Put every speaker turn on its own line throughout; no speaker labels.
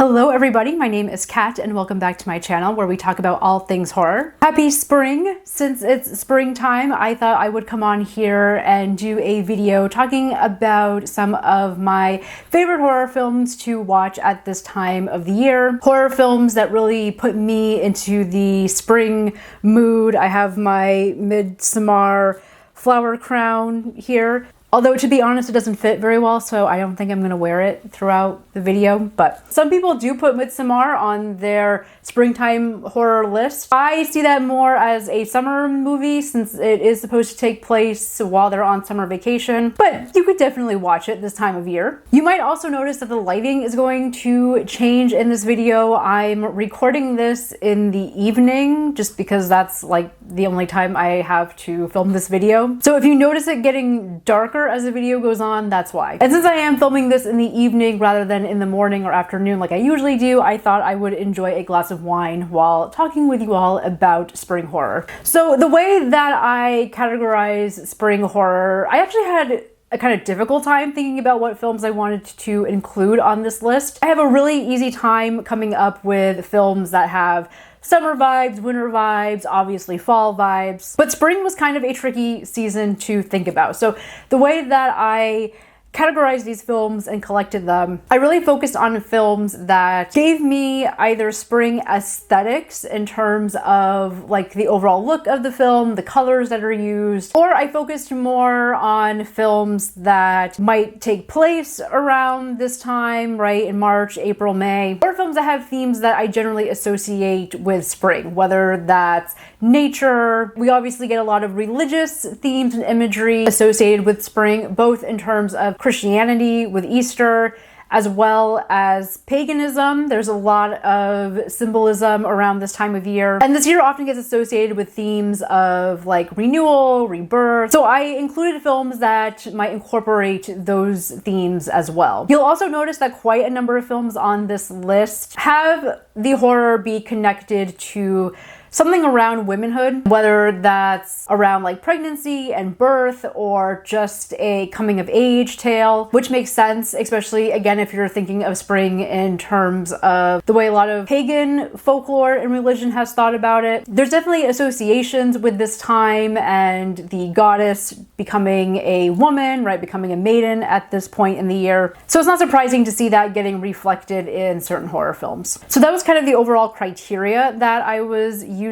Hello everybody, my name is Kat and welcome back to my channel where we talk about all things horror. Happy spring! Since it's springtime, I thought I would come on here and do a video talking about some of my favorite horror films to watch at this time of the year. Horror films that really put me into the spring mood. I have my Midsommar flower crown here. Although, to be honest, it doesn't fit very well, so I don't think I'm going to wear it throughout the video. But some people do put Midsommar on their springtime horror list. I see that more as a summer movie since it is supposed to take place while they're on summer vacation. But you could definitely watch it this time of year. You might also notice that the lighting is going to change in this video. I'm recording this in the evening just because that's like the only time I have to film this video. So if you notice it getting darker as the video goes on, that's why. And since I am filming this in the evening rather than in the morning or afternoon like I usually do, I thought I would enjoy a glass of wine while talking with you all about spring horror. So the way that I categorize spring horror, I actually had a kind of difficult time thinking about what films I wanted to include on this list. I have a really easy time coming up with films that have summer vibes, winter vibes, obviously fall vibes. But spring was kind of a tricky season to think about. So the way that I categorized these films and collected them, I really focused on films that gave me either spring aesthetics in terms of like the overall look of the film, the colors that are used, or I focused more on films that might take place around this time, right, in March, April, May, or films that have themes that I generally associate with spring, whether that's nature. We obviously get a lot of religious themes and imagery associated with spring, both in terms of Christianity with Easter, as well as paganism. There's a lot of symbolism around this time of year. And this year often gets associated with themes of like renewal, rebirth. So I included films that might incorporate those themes as well. You'll also notice that quite a number of films on this list have the horror be connected to something around womanhood, whether that's around like pregnancy and birth or just a coming of age tale, which makes sense, especially again, if you're thinking of spring in terms of the way a lot of pagan folklore and religion has thought about it. There's definitely associations with this time and the goddess becoming a woman, right? Becoming a maiden at this point in the year. So it's not surprising to see that getting reflected in certain horror films. So that was kind of the overall criteria that I was using.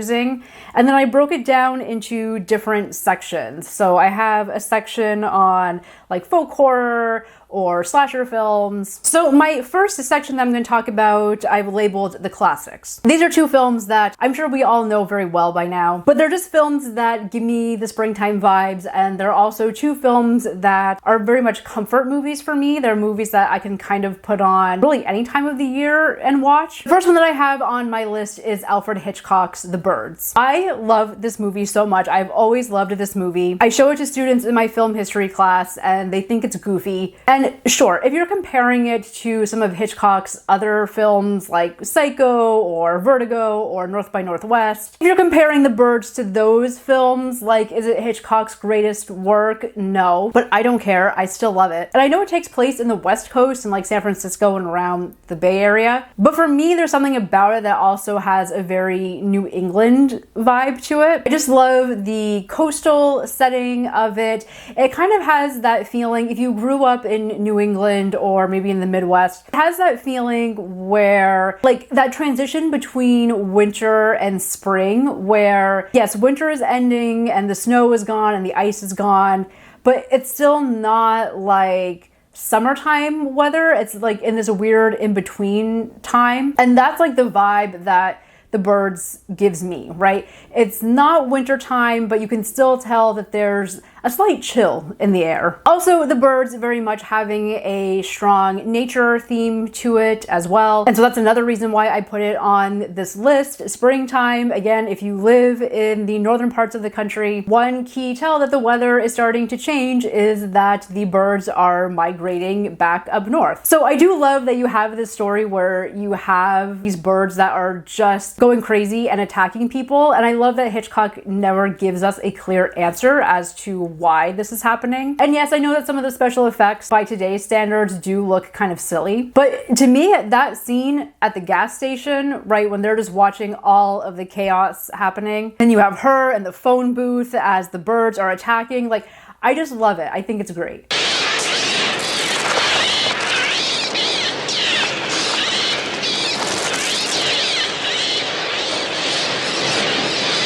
And then I broke it down into different sections. So I have a section on like folk horror or slasher films. So my first section that I'm going to talk about, I've labeled the classics. These are two films that I'm sure we all know very well by now, but they're just films that give me the springtime vibes, and they're also two films that are very much comfort movies for me. They're movies that I can kind of put on really any time of the year and watch. The first one that I have on my list is Alfred Hitchcock's The Birds. I love this movie so much. I've always loved this movie. I show it to students in my film history class and they think it's goofy. And sure, if you're comparing it to some of Hitchcock's other films like Psycho or Vertigo or North by Northwest, if you're comparing The Birds to those films, like, is it Hitchcock's greatest work? No, but I don't care. I still love it. And I know it takes place in the West Coast in like San Francisco and around the Bay Area, but for me, there's something about it that also has a very New England vibe to it. I just love the coastal setting of it. It kind of has that feeling, if you grew up in New England or maybe in the Midwest, it has that feeling where like that transition between winter and spring where yes, winter is ending and the snow is gone and the ice is gone, but it's still not like summertime weather. It's like in this weird in-between time. And that's like the vibe that The Birds gives me, right? It's not winter time, but you can still tell that there's a slight chill in the air. Also, The Birds very much having a strong nature theme to it as well. And so that's another reason why I put it on this list. Springtime, again, if you live in the northern parts of the country, one key tell that the weather is starting to change is that the birds are migrating back up north. So I do love that you have this story where you have these birds that are just going crazy and attacking people. And I love that Hitchcock never gives us a clear answer as to why this is happening. And yes, I know that some of the special effects by today's standards do look kind of silly, but to me, that scene at the gas station, right, when they're just watching all of the chaos happening, and you have her and the phone booth as the birds are attacking, like, I just love it. I think it's great.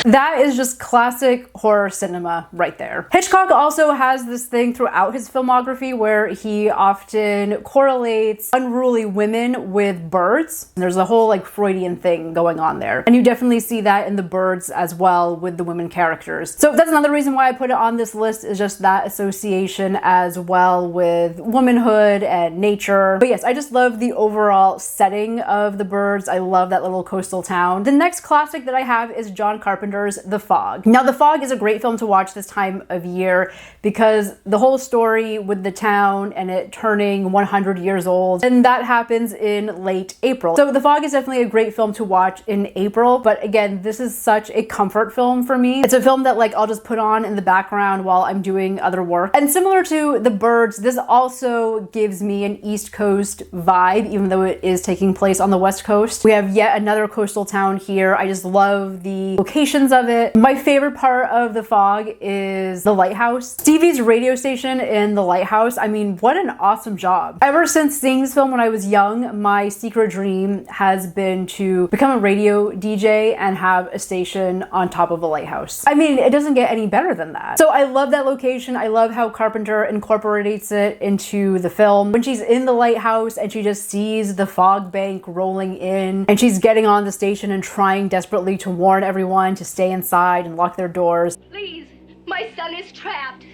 That is just classic horror cinema right there. Hitchcock also has this thing throughout his filmography where he often correlates unruly women with birds. And there's a whole like Freudian thing going on there. And you definitely see that in The Birds as well with the women characters. So that's another reason why I put it on this list, is just that association as well with womanhood and nature. But yes, I just love the overall setting of The Birds. I love that little coastal town. The next classic that I have is John Carpenter's The Fog. Now, The Fog is a great film to watch this time of year because the whole story with the town and it turning 100 years old, and that happens in late April. So The Fog is definitely a great film to watch in April, but again, this is such a comfort film for me. It's a film that like I'll just put on in the background while I'm doing other work. And similar to The Birds, this also gives me an East Coast vibe, even though it is taking place on the West Coast. We have yet another coastal town here. I just love the locations of it. My favorite part of The Fog is the lighthouse. Stevie's radio station in the lighthouse, I mean, what an awesome job. Ever since seeing this film when I was young, my secret dream has been to become a radio DJ and have a station on top of a lighthouse. I mean, it doesn't get any better than that. So I love that location. I love how Carpenter incorporates it into the film. When she's in the lighthouse and she just sees the fog bank rolling in and she's getting on the station and trying desperately to warn everyone to stay inside and lock their doors.
Please, my son is trapped.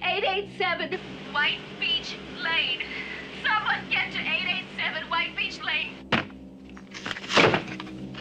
887 White Beach Lane. Someone get to 887 White Beach Lane.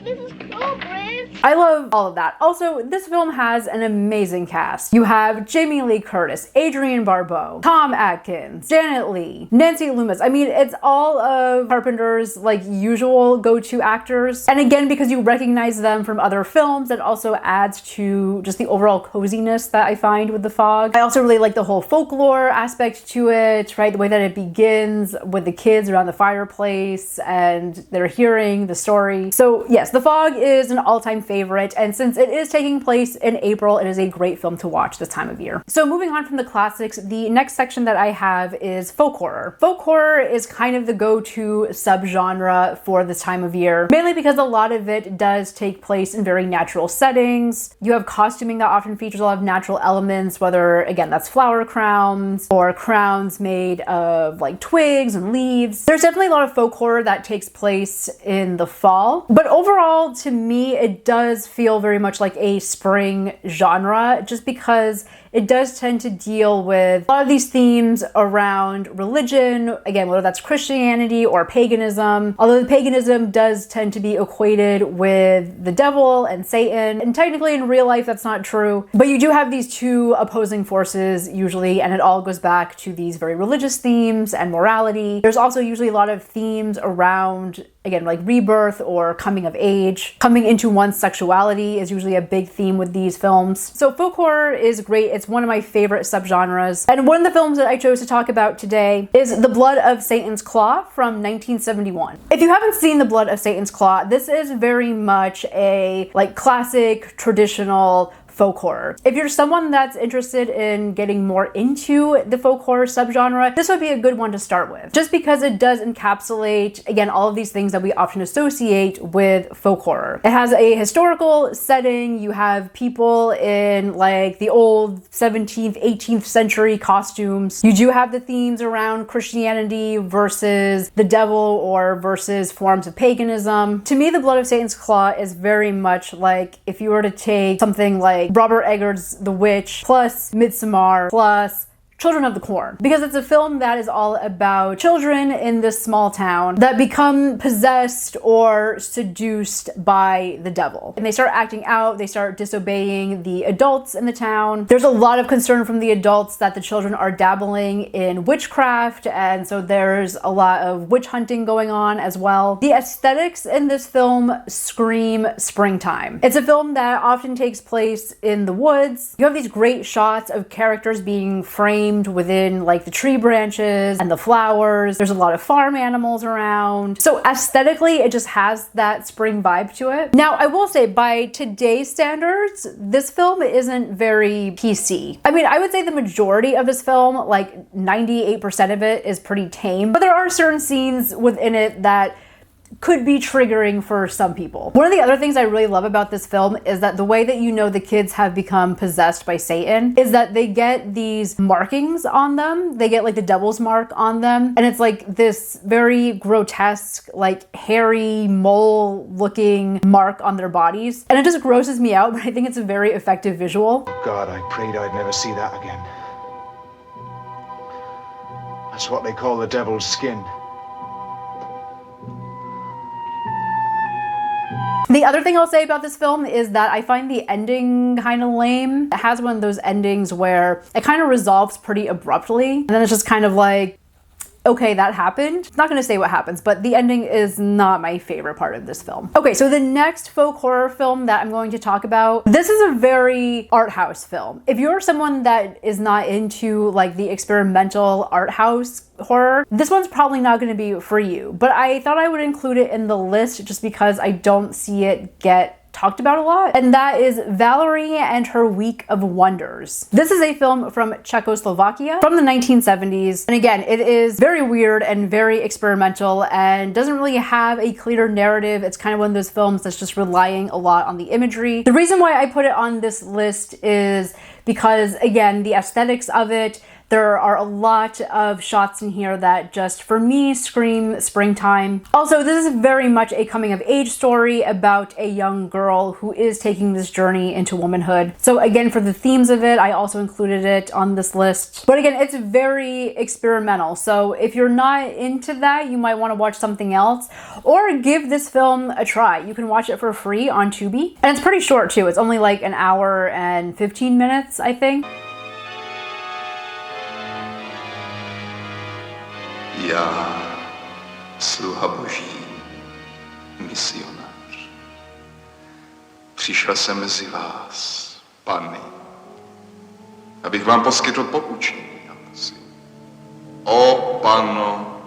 This is cool, Brent.
I love all of that. Also, this film has an amazing cast. You have Jamie Lee Curtis, Adrienne Barbeau, Tom Atkins, Janet Leigh, Nancy Loomis. I mean, it's all of Carpenter's like usual go-to actors. And again, because you recognize them from other films, it also adds to just the overall coziness that I find with The Fog. I also really like the whole folklore aspect to it, right? The way that it begins with the kids around the fireplace and they're hearing the story. So yes, The Fog is an all-time favorite, and since it is taking place in April, it is a great film to watch this time of year. So moving on from the classics, the next section that I have is folk horror. Folk horror is kind of the go-to subgenre for this time of year, mainly because a lot of it does take place in very natural settings. You have costuming that often features a lot of natural elements, whether, again, that's flower crowns or crowns made of like twigs and leaves. There's definitely a lot of folk horror that takes place in the fall, but overall, to me, it does feel very much like a spring genre, just because it does tend to deal with a lot of these themes around religion, again, whether that's Christianity or paganism, although the paganism does tend to be equated with the devil and Satan, and technically in real life that's not true, but you do have these two opposing forces usually, and it all goes back to these very religious themes and morality. There's also usually a lot of themes around, again, like rebirth or coming of age. Coming into one's sexuality is usually a big theme with these films. So folk horror is great. It's one of my favorite subgenres. And one of the films that I chose to talk about today is The Blood of Satan's Claw from 1971. If you haven't seen The Blood of Satan's Claw, this is very much a like classic, traditional folk horror. If you're someone that's interested in getting more into the folk horror subgenre, this would be a good one to start with, just because it does encapsulate, again, all of these things that we often associate with folk horror. It has a historical setting. You have people in like the old 17th, 18th century costumes. You do have the themes around Christianity versus the devil or versus forms of paganism. To me, The Blood of Satan's Claw is very much like if you were to take something like Robert Eggers' The Witch plus Midsommar plus Children of the Corn, because it's a film that is all about children in this small town that become possessed or seduced by the devil. And they start acting out, they start disobeying the adults in the town. There's a lot of concern from the adults that the children are dabbling in witchcraft, and so there's a lot of witch hunting going on as well. The aesthetics in this film scream springtime. It's a film that often takes place in the woods. You have these great shots of characters being framed within like the tree branches and the flowers. There's a lot of farm animals around. So aesthetically, it just has that spring vibe to it. Now, I will say by today's standards, this film isn't very PC. I mean, I would say the majority of this film, like 98% of it, is pretty tame, but there are certain scenes within it that could be triggering for some people. One of the other things I really love about this film is that the way that you know the kids have become possessed by Satan is that they get these markings on them. They get like the devil's mark on them. And it's like this very grotesque, like hairy mole looking mark on their bodies. And it just grosses me out, but I think it's a very effective visual.
God, I prayed I'd never see that again. That's what they call the devil's skin.
The other thing I'll say about this film is that I find the ending kind of lame. It has one of those endings where it kind of resolves pretty abruptly, and then it's just kind of like, okay, that happened. I'm not gonna say what happens, but the ending is not my favorite part of this film. Okay, so the next folk horror film that I'm going to talk about, this is a very art house film. If you're someone that is not into like the experimental art house horror, this one's probably not going to be for you, but I thought I would include it in the list just because I don't see it get talked about a lot, and that is Valerie and Her Week of Wonders. This is a film from Czechoslovakia from the 1970s, and again, it is very weird and very experimental and doesn't really have a clear narrative. It's kind of one of those films that's just relying a lot on the imagery. The reason why I put it on this list is because, again, the aesthetics of it, there are a lot of shots in here that just, for me, scream springtime. Also, this is very much a coming of age story about a young girl who is taking this journey into womanhood. So again, for the themes of it, I also included it on this list. But again, it's very experimental. So if you're not into that, you might want to watch something else or give this film a try. You can watch it for free on Tubi. And it's pretty short too. It's only like an hour and 15 minutes, I think.
Já, sluha Boží, misionář, přišel jsem mezi vás, Panny, abych vám poskytl poučení. O Panno,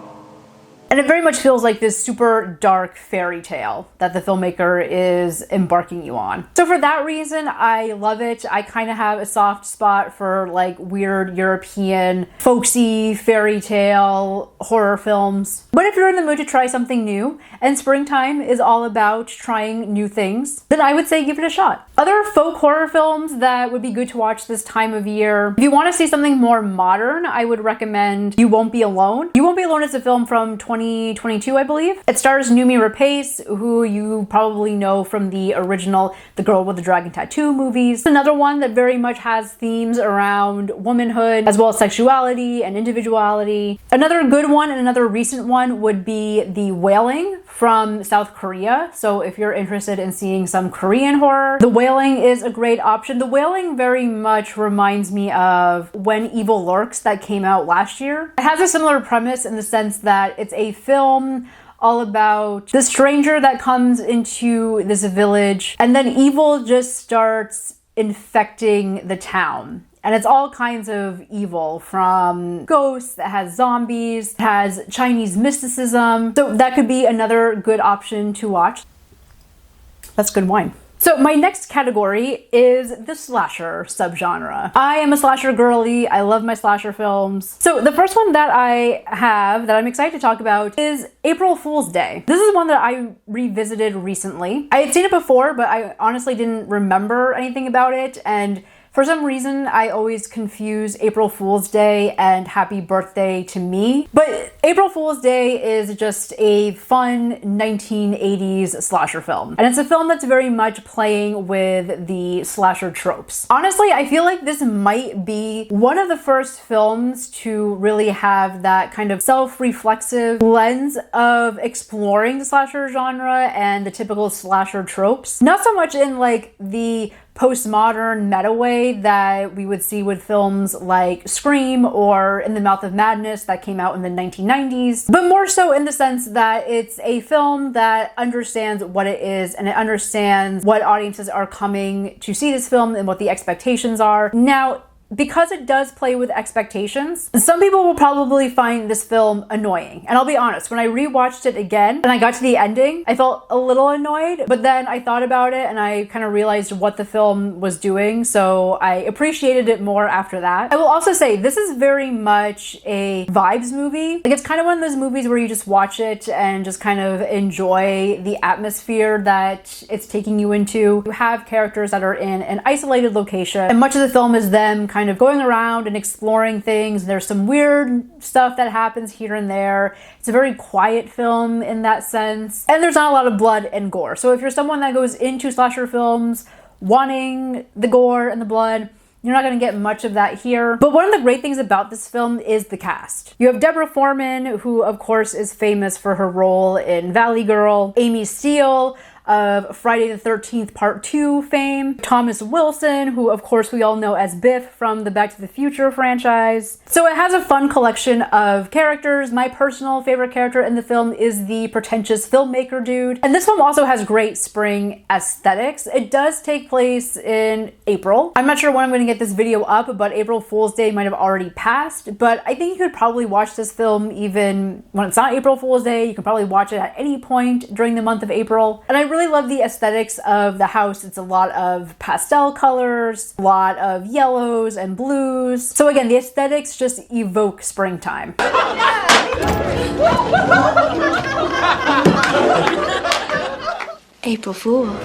And it very much feels like this super dark fairy tale that the filmmaker is embarking you on. So for that reason, I love it. I kind of have a soft spot for like weird European folksy fairy tale horror films. But if you're in the mood to try something new, and springtime is all about trying new things, then I would say give it a shot. Other folk horror films that would be good to watch this time of year, if you want to see something more modern, I would recommend You Won't Be Alone. You Won't Be Alone is a film from 2022, I believe. It stars Noomi Rapace, who you probably know from the original The Girl with the Dragon Tattoo movies. Another one that very much has themes around womanhood, as well as sexuality and individuality. Another good one and another recent one would be The Wailing from South Korea. So if you're interested in seeing some Korean horror, The Wailing is a great option. The Wailing very much reminds me of When Evil Lurks that came out last year. It has a similar premise in the sense that it's a film all about the stranger that comes into this village, and then evil just starts infecting the town. And it's all kinds of evil, from ghosts, that has zombies, has Chinese mysticism. So that could be another good option to watch. That's good wine. So my next category is the slasher subgenre. I am a slasher girly. I love my slasher films. So the first one that I have that I'm excited to talk about is April Fool's Day. This is one that I revisited recently. I had seen it before, but I honestly didn't remember anything about it. And For some reason, I always confuse April Fool's Day and Happy Birthday to Me. But April Fool's Day is just a fun 1980s slasher film. And it's a film that's very much playing with the slasher tropes. Honestly, I feel like this might be one of the first films to really have that kind of self-reflexive lens of exploring the slasher genre and the typical slasher tropes. Not so much in like the postmodern meta way that we would see with films like Scream or In the Mouth of Madness that came out in the 1990s, but more so in the sense that it's a film that understands what it is and it understands what audiences are coming to see this film and what the expectations are. Now, because it does play with expectations, some people will probably find this film annoying. And I'll be honest, when I rewatched it again and I got to the ending, I felt a little annoyed, but then I thought about it and I kind of realized what the film was doing, so I appreciated it more after that. I will also say, this is very much a vibes movie. Like, it's kind of one of those movies where you just watch it and just kind of enjoy the atmosphere that it's taking you into. You have characters that are in an isolated location, and much of the film is them kind of going around and exploring things. There's some weird stuff that happens here and there. It's a very quiet film in that sense. And there's not a lot of blood and gore. So if you're someone that goes into slasher films wanting the gore and the blood, you're not going to get much of that here. But one of the great things about this film is the cast. You have Deborah Foreman, who of course is famous for her role in Valley Girl, Amy Steele of Friday the 13th Part 2 fame, Thomas Wilson, who of course we all know as Biff from the Back to the Future franchise. So it has a fun collection of characters. My personal favorite character in the film is the pretentious filmmaker dude. And this film also has great spring aesthetics. It does take place in April. I'm not sure when I'm going to get this video up, but April Fool's Day might have already passed. But I think you could probably watch this film even when it's not April Fool's Day. You can probably watch it at any point during the month of April. And I really love the aesthetics of the house. It's a lot of pastel colors, a lot of yellows and blues. So again, the aesthetics just evoke springtime.
April Fool.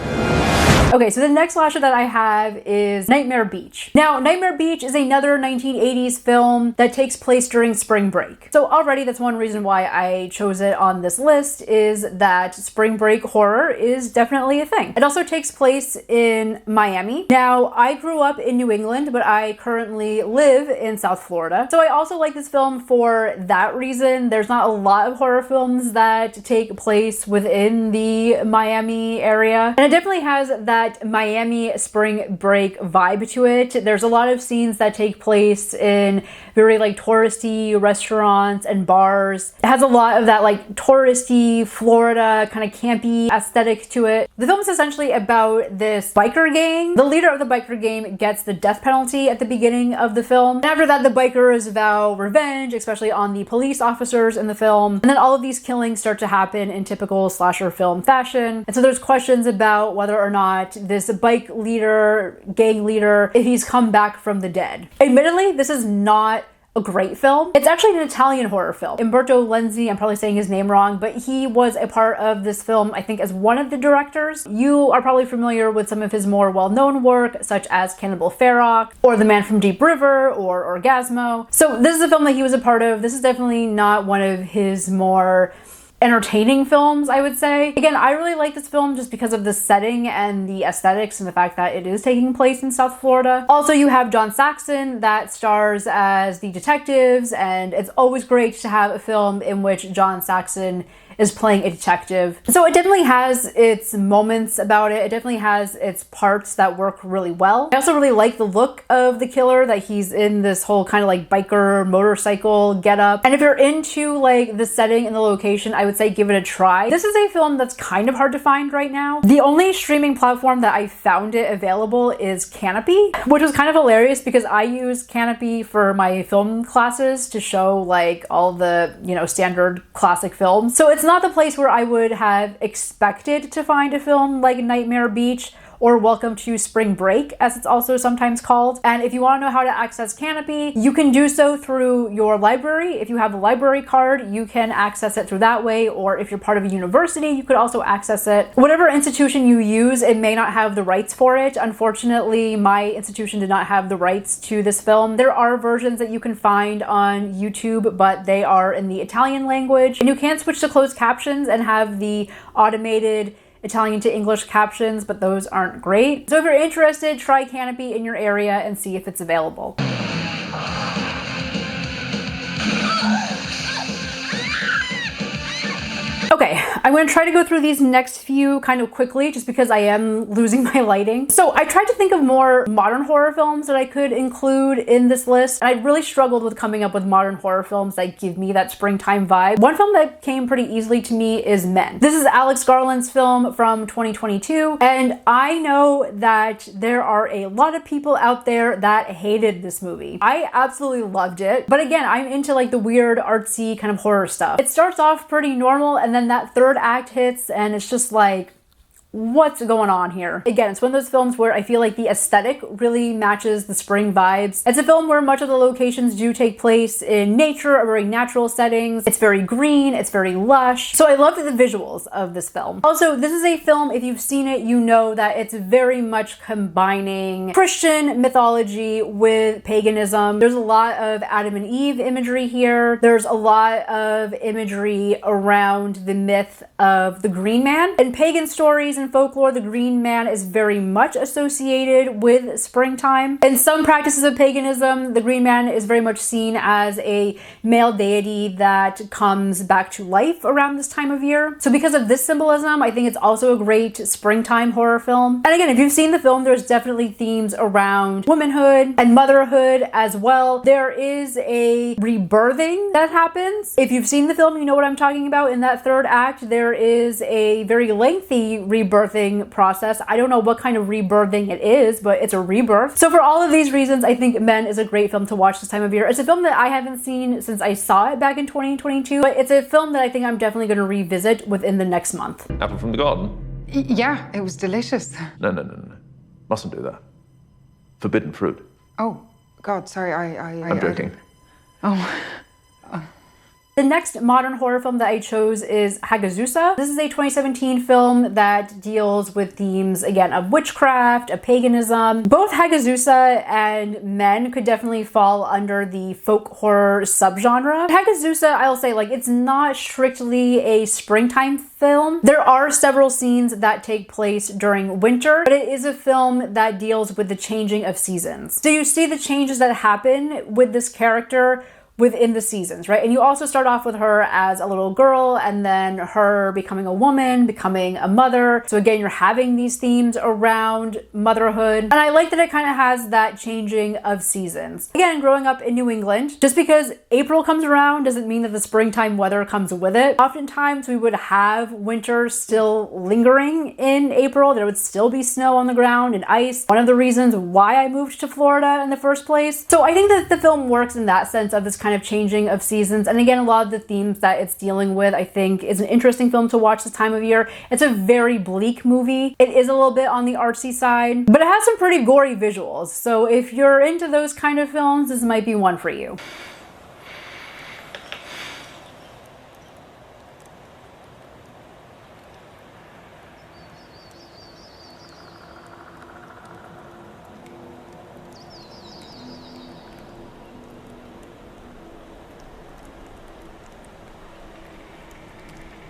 Okay, so the next slasher that I have is Nightmare Beach. Now, Nightmare Beach is another 1980s film that takes place during spring break. So already that's one reason why I chose it on this list, is that spring break horror is definitely a thing. It also takes place in Miami. Now, I grew up in New England, but I currently live in South Florida. So I also like this film for that reason. There's not a lot of horror films that take place within the Miami area. And it definitely has that Miami spring break vibe to it. There's a lot of scenes that take place in very like touristy restaurants and bars. It has a lot of that like touristy Florida kind of campy aesthetic to it. The film is essentially about this biker gang. The leader of the biker gang gets the death penalty at the beginning of the film. And after that, the bikers vow revenge, especially on the police officers in the film. And then all of these killings start to happen in typical slasher film fashion. And so there's questions about whether or not this bike leader, gang leader, if he's come back from the dead. Admittedly, this is not a great film. It's actually an Italian horror film. Umberto Lenzi, I'm probably saying his name wrong, but he was a part of this film, I think, as one of the directors. You are probably familiar with some of his more well-known work, such as Cannibal Ferox, or The Man from Deep River, or Orgasmo. So this is a film that he was a part of. This is definitely not one of his more entertaining films, I would say. Again, I really like this film just because of the setting and the aesthetics and the fact that it is taking place in South Florida. Also, you have John Saxon that stars as the detectives, and it's always great to have a film in which John Saxon is playing a detective. So it definitely has its moments about it. It definitely has its parts that work really well. I also really like the look of the killer, that he's in this whole kind of like biker motorcycle getup. And if you're into like the setting and the location, I would say give it a try. This is a film that's kind of hard to find right now. The only streaming platform that I found it available is Canopy, which was kind of hilarious because I use Canopy for my film classes to show like all the, you know, standard classic films. So it's not the place where I would have expected to find a film like Nightmare Beach, or Welcome to Spring Break, as it's also sometimes called. And if you want to know how to access Kanopy, you can do so through your library. If you have a library card, you can access it through that way, or if you're part of a university, you could also access it. Whatever institution you use, it may not have the rights for it. Unfortunately, my institution did not have the rights to this film. There are versions that you can find on YouTube, but they are in the Italian language, and you can switch to closed captions and have the automated Italian to English captions, but those aren't great. So if you're interested, try Kanopy in your area and see if it's available. Okay, I'm going to try to go through these next few kind of quickly just because I am losing my lighting. So I tried to think of more modern horror films that I could include in this list, and I really struggled with coming up with modern horror films that give me that springtime vibe. One film that came pretty easily to me is Men. This is Alex Garland's film from 2022, and I know that there are a lot of people out there that hated this movie. I absolutely loved it, but again, I'm into like the weird artsy kind of horror stuff. It starts off pretty normal, and then that third act hits and it's just like, what's going on here? Again, it's one of those films where I feel like the aesthetic really matches the spring vibes. It's a film where much of the locations do take place in nature or very natural settings. It's very green, it's very lush. So I loved the visuals of this film. Also, this is a film, if you've seen it, you know that it's very much combining Christian mythology with paganism. There's a lot of Adam and Eve imagery here. There's a lot of imagery around the myth of the Green Man. In pagan stories and folklore, the Green Man is very much associated with springtime. In some practices of paganism, the Green Man is very much seen as a male deity that comes back to life around this time of year. So because of this symbolism, I think it's also a great springtime horror film. And again, if you've seen the film, there's definitely themes around womanhood and motherhood as well. There is a rebirthing that happens. If you've seen the film, you know what I'm talking about. In that third act, there is a very lengthy rebirthing process. I don't know what kind of rebirthing it is, but it's a rebirth. So for all of these reasons, I think Men is a great film to watch this time of year. It's a film that I haven't seen since I saw it back in 2022, but it's a film that I think I'm definitely going to revisit within the next month.
Apple from the garden?
Yeah, it was delicious.
No. Mustn't do that. Forbidden fruit.
Oh, God, sorry,
I'm joking.
The next modern horror film that I chose is Hagazusa. This is a 2017 film that deals with themes, again, of witchcraft, of paganism. Both Hagazusa and Men could definitely fall under the folk horror subgenre. Hagazusa, I'll say, like, it's not strictly a springtime film. There are several scenes that take place during winter, but it is a film that deals with the changing of seasons. So you see the changes that happen with this character within the seasons, right? And you also start off with her as a little girl and then her becoming a woman, becoming a mother. So again, you're having these themes around motherhood. And I like that it kind of has that changing of seasons. Again, growing up in New England, just because April comes around doesn't mean that the springtime weather comes with it. Oftentimes we would have winter still lingering in April. There would still be snow on the ground and ice. One of the reasons why I moved to Florida in the first place. So I think that the film works in that sense of this kind of changing of seasons. And again, a lot of the themes that it's dealing with, I think, is an interesting film to watch this time of year. It's a very bleak movie. It is a little bit on the artsy side, but it has some pretty gory visuals. So if you're into those kind of films, this might be one for you.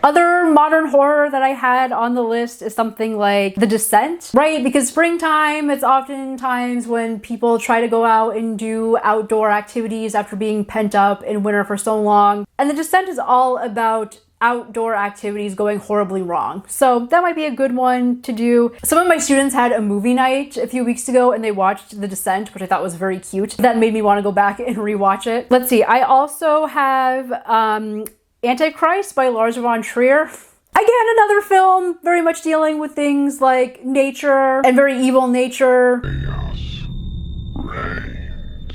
Other modern horror that I had on the list is something like The Descent, right? Because springtime, it's oftentimes when people try to go out and do outdoor activities after being pent up in winter for so long. And The Descent is all about outdoor activities going horribly wrong. So that might be a good one to do. Some of my students had a movie night a few weeks ago and they watched The Descent, which I thought was very cute. That made me want to go back and rewatch it. Let's see, I also have Antichrist by Lars von Trier. Again, another film very much dealing with things like nature and very evil nature. Chaos reigns.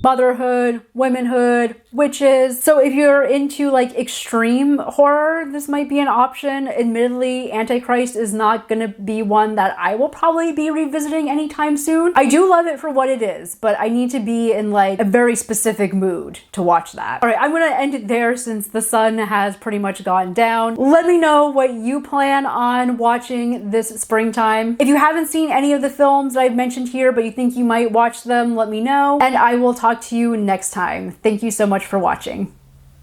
Motherhood, womanhood, witches. So if you're into like extreme horror, this might be an option. Admittedly, Antichrist is not gonna be one that I will probably be revisiting anytime soon. I do love it for what it is, but I need to be in like a very specific mood to watch that. All right, I'm gonna end it there since the sun has pretty much gone down. Let me know what you plan on watching this springtime. If you haven't seen any of the films that I've mentioned here, but you think you might watch them, let me know, and I will talk to you next time. Thank you so much for watching.